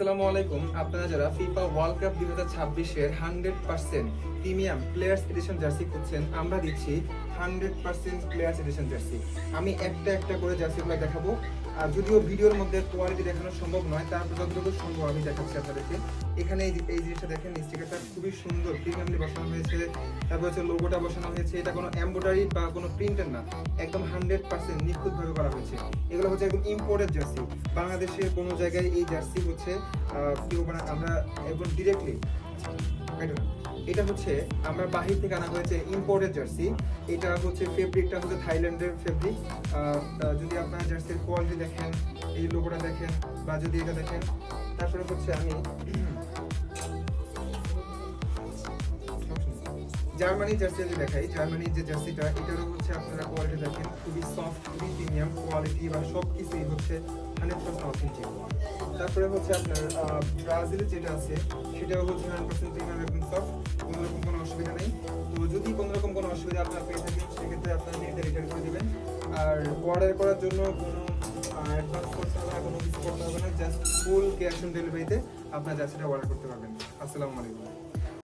আসসালামু আলাইকুম। আপনারা যারা ফিফা ওয়ার্ল্ড কাপ 2026 এর 100% প্রিমিয়াম প্লেয়ার্স এডিশন জার্সি খুঁজছেন, আমরা দিচ্ছি 100% প্লেয়ার্স এডিশন জার্সি। আমি একটা একটা করে জার্সিগুলো দেখাবো, আর যদিও ভিডিওর মধ্যে কোয়ালিটি দেখানো সম্ভব নয়, তারপর যতটুকু সম্ভব আমি দেখাচ্ছি আপনাদেরকে। এখানে এই জিনিসটা দেখেন, স্টিকারটা খুবই সুন্দর প্রিমিয়ামলি বসানো হয়েছে। তারপর হচ্ছে লোগোটা বসানো হয়েছে, এটা কোনো এমব্রয়ডারি বা কোনো প্রিন্টার না, একদম 100% নিখুঁতভাবে করা হয়েছে। এগুলো হচ্ছে একদম ইম্পোর্টেড জার্সি। বাংলাদেশের কোনো জায়গায় এই জার্সি হচ্ছে আমরা একদম ডিরেক্টলি এটা হচ্ছে আমরা বাহির থেকে আনা হয়েছে ইম্পোর্টেড জার্সি। এটা হচ্ছে ফেব্রিকটা হচ্ছে থাইল্যান্ডের ফেব্রিক। যদি আপনার জার্সির কোয়ালিটি দেখেন, এই লোগোটা দেখেন, বা যদি এটা দেখেন, তারপরে হচ্ছে আমি জার্মানির জার্সি যদি দেখাই, জার্মানির যে জার্সিটা, এটারও হচ্ছে আপনারা কোয়ালিটি দেখেন, খুবই সফট, খুবই প্রিমিয়াম কোয়ালিটি, বা সব কিছুই হচ্ছে 100% অথেন্টিক। তারপরে হচ্ছে আপনার ব্রাজিলের যেটা আছে, সেটাও হচ্ছে 100% প্রিমিয়াম, একদম সফট, কোনো রকম কোনো অসুবিধা নেই। তো যদি কোনো রকম কোনো অসুবিধা আপনার পেয়ে থাকেন, সেক্ষেত্রে আপনার নেটে রিটার্ন করে দেবেন। আর অর্ডার করার জন্য কোনো অ্যাডভান্স করতে হবে না, কোনো কিছু করতে হবে না, জাস্ট ফুল ক্যাশ অন ডেলিভারিতে আপনার জার্সিটা অর্ডার করতে পারবেন। আসসালামু আলাইকুম।